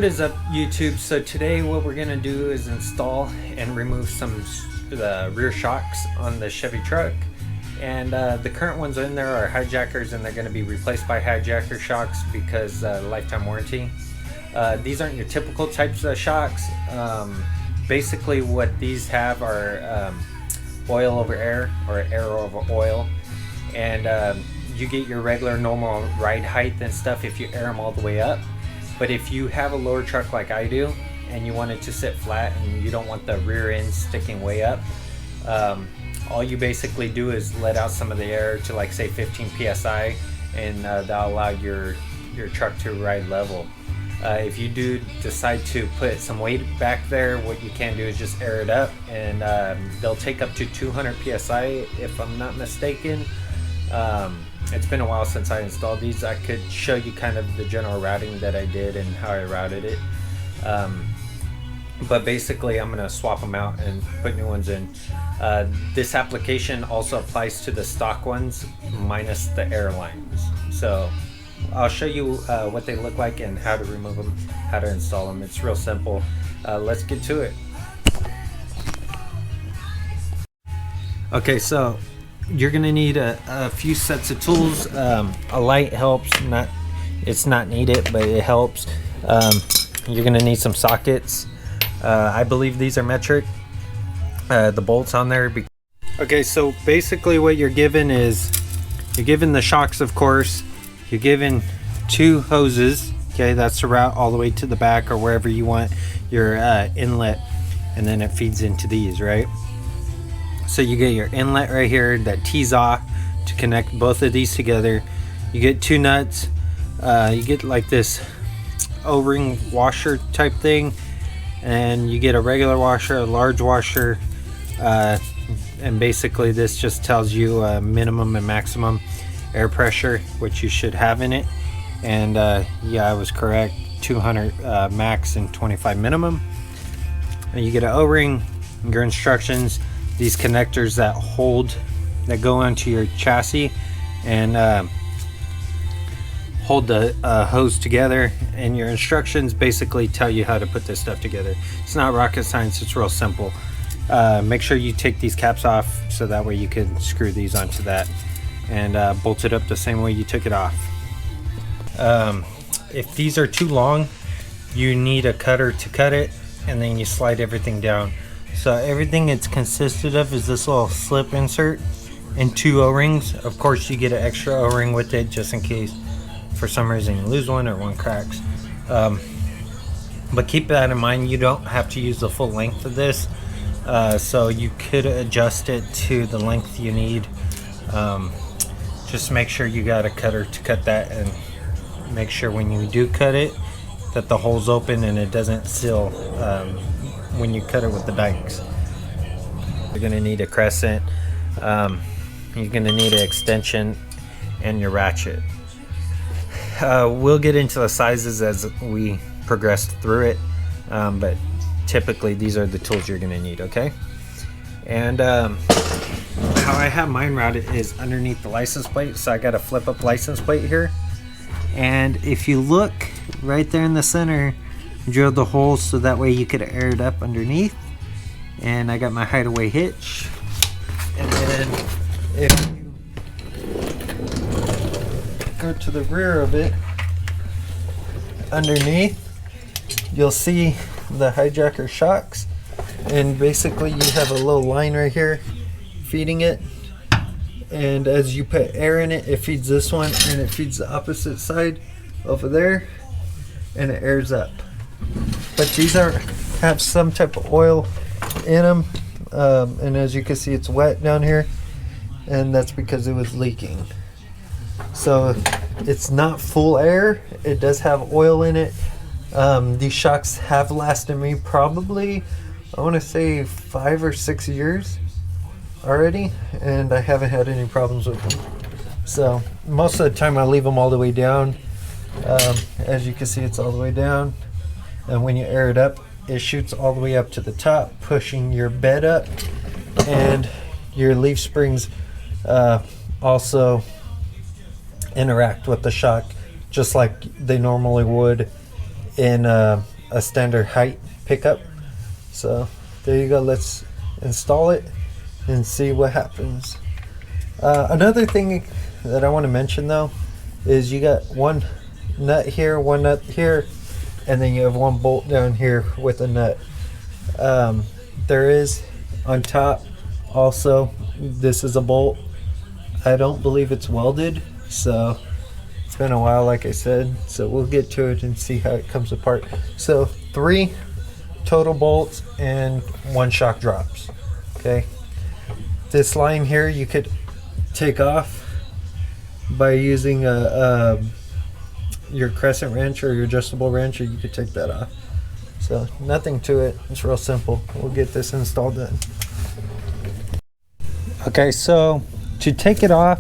What is up, YouTube? So today what we're gonna do is install and remove some the rear shocks on the Chevy truck, and the current ones in there are Hijackers, and they're going to be replaced by Hijacker shocks because lifetime warranty. These aren't your typical types of shocks. Basically what these have are oil over air, or air over oil, and you get your regular normal ride height and stuff if you air them all the way up. But if you have a lower truck like I do and you want it to sit flat and you don't want the rear end sticking way up, all you basically do is let out some of the air to, like, say 15 psi, and that'll allow your truck to ride level. If you do decide to put some weight back there, what you can do is just air it up, and they'll take up to 200 psi if I'm not mistaken. It's been a while since I installed these. I could show you kind of the general routing that I did and how I routed it. But basically I'm going to swap them out and put new ones in. This application also applies to the stock ones minus the airlines. So I'll show you what they look like and how to remove them, how to install them. It's real simple. Let's get to it. Okay, so you're gonna need a few sets of tools. A light helps. It's not needed, but it helps. You're gonna need some sockets. I believe these are metric. The bolts on there. Okay, so basically what you're given is, you're given the shocks, of course. You're given two hoses. Okay, that's the route all the way to the back or wherever you want your inlet, and then it feeds into these, right? So you get your inlet right here that tees off to connect both of these together. You get two nuts. You get like this O-ring washer type thing, and you get a regular washer, a large washer, and basically this just tells you minimum and maximum air pressure, which you should have in it. And yeah, I was correct, 200 max and 25 minimum. And you get an O-ring, your instructions, these connectors that go onto your chassis and hold the hose together, and your instructions basically tell you how to put this stuff together. It's not rocket science, it's real simple. Make sure you take these caps off so that way you can screw these onto that and bolt it up the same way you took it off. If these are too long, you need a cutter to cut it, and then you slide everything down. So everything it's consisted of is this little slip insert and two O-rings. Of course you get an extra O-ring with it just in case for some reason you lose one or one cracks. But keep that in mind, you don't have to use the full length of this. So you could adjust it to the length you need. Just make sure you got a cutter to cut that, and make sure when you do cut it that the hole's open and it doesn't seal when you cut it with the dikes. You're going to need a crescent, you're going to need an extension, and your ratchet. We'll get into the sizes as we progress through it, but typically these are the tools you're going to need, okay? And how I have mine routed is underneath the license plate, so I got a flip up license plate here. And if you look right there in the center, drilled the hole so that way you could air it up underneath. And I got my hideaway hitch. And then if you go to the rear of it, underneath, you'll see the Hijacker shocks. And basically you have a little line right here feeding it. And as you put air in it, it feeds this one, and it feeds the opposite side over there, and it airs up. But these have some type of oil in them, and as you can see, it's wet down here, and that's because it was leaking. So it's not full air, it does have oil in it. These shocks have lasted me probably, I want to say 5 or 6 years already, and I haven't had any problems with them. So most of the time I leave them all the way down. As you can see, it's all the way down, and when you air it up, it shoots all the way up to the top, pushing your bed up, and your leaf springs also interact with the shock just like they normally would in a standard height pickup. So there you go. Let's install it and see what happens. Another thing that I want to mention though is you got one nut here, one nut here, and then you have one bolt down here with a nut. There is on top also, this is a bolt. I don't believe it's welded, so it's been a while, like I said, so we'll get to it and see how it comes apart. So 3 total bolts and 1 shock drops. Okay, this line here you could take off by using your crescent wrench or your adjustable wrench, or you could take that off. So nothing to it, it's real simple. We'll get this installed then. Okay, so to take it off,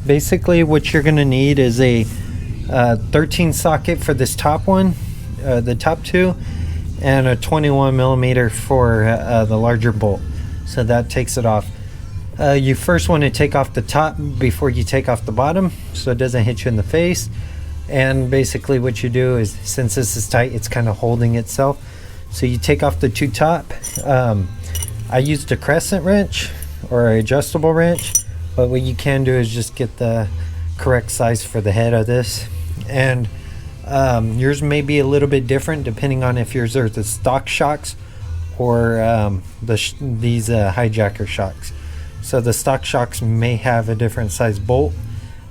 basically what you're going to need is a 13 socket for this top one, the top 2, and a 21 millimeter for the larger bolt. So that takes it off. You first want to take off the top before you take off the bottom, so it doesn't hit you in the face. And basically what you do is, since this is tight, it's kind of holding itself. So you take off the 2 top. I used a crescent wrench or an adjustable wrench, but what you can do is just get the correct size for the head of this. And yours may be a little bit different depending on if yours are the stock shocks or these Hijacker shocks. So the stock shocks may have a different size bolt,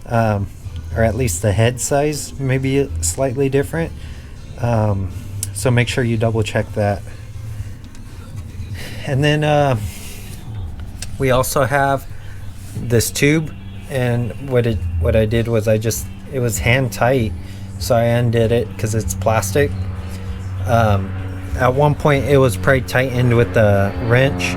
or at least the head size may be slightly different. So make sure you double check that. And then we also have this tube, and what I did was it was hand tight, so I undid it because it's plastic. At one point it was probably tightened with the wrench,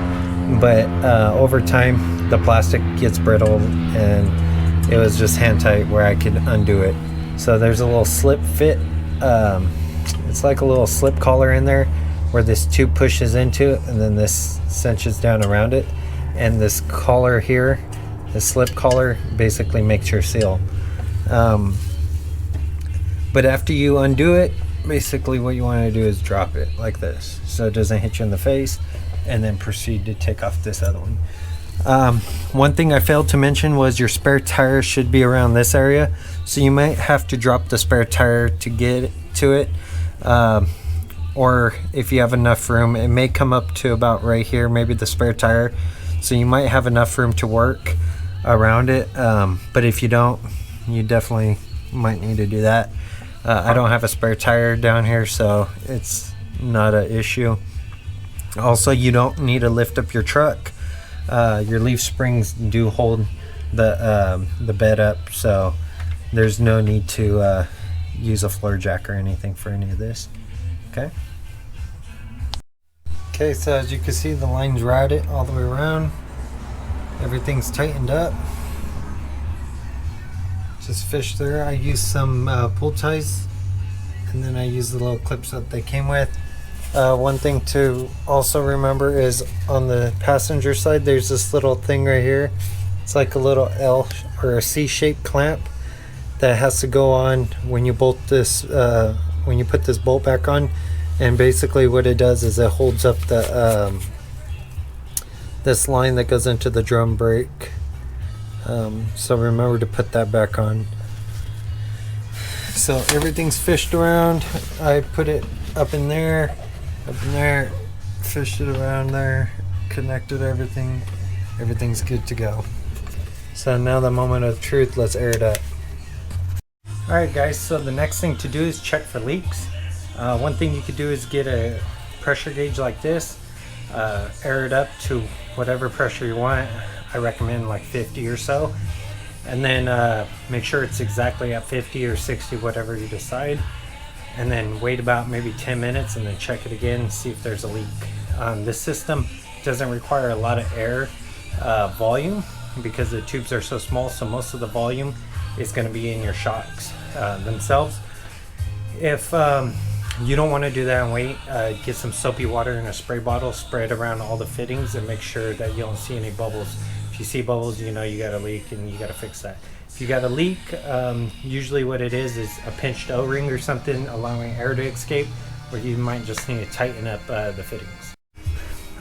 but over time the plastic gets brittle and it was just hand tight where I could undo it. So there's a little slip fit, it's like a little slip collar in there where this tube pushes into it, and then this cinches down around it, and this collar here, the slip collar, basically makes your seal. But after you undo it, basically what you want to do is drop it like this so it doesn't hit you in the face, and then proceed to take off this other one. One thing I failed to mention was your spare tire should be around this area, so you might have to drop the spare tire to get to it, or if you have enough room, it may come up to about right here, maybe the spare tire, so you might have enough room to work around it. But if you don't, you definitely might need to do that. I don't have a spare tire down here, so it's not an issue. Also, you don't need to lift up your truck. Your leaf springs do hold the bed up, so there's no need to use a floor jack or anything for any of this. Okay, so as you can see, the lines ride it all the way around. Everything's tightened up. Just fish through. I used some pull ties, and then I used the little clips that they came with. One thing to also remember is on the passenger side, there's this little thing right here. It's like a little L or a C-shaped clamp that has to go on when you bolt this, when you put this bolt back on. And basically what it does is it holds up the this line that goes into the drum brake. So remember to put that back on. So everything's fished around. I put it up in there, fished it around there, connected everything. Everything's good to go. So now the moment of truth, let's air it up. Alright guys, so the next thing to do is check for leaks. One thing you could do is get a pressure gauge like this, air it up to whatever pressure you want. I recommend like 50 or so, and then make sure it's exactly at 50 or 60, whatever you decide, and then wait about maybe 10 minutes and then check it again and see if there's a leak. This system doesn't require a lot of air volume because the tubes are so small, so most of the volume is going to be in your shocks themselves. If you don't want to do that and wait, get some soapy water in a spray bottle, spray it around all the fittings, and make sure that you don't see any bubbles. If you see bubbles, you know you got a leak and you got to fix that. If you got a leak, usually what it is a pinched O-ring or something allowing air to escape. or you might just need to tighten up the fittings.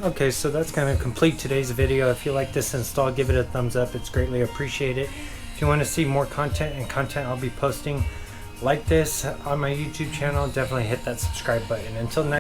Okay, so that's going to complete today's video. If you like this install, give it a thumbs up. It's greatly appreciated. If you want to see more content and content I'll be posting like this on my YouTube channel, definitely hit that subscribe button. Until next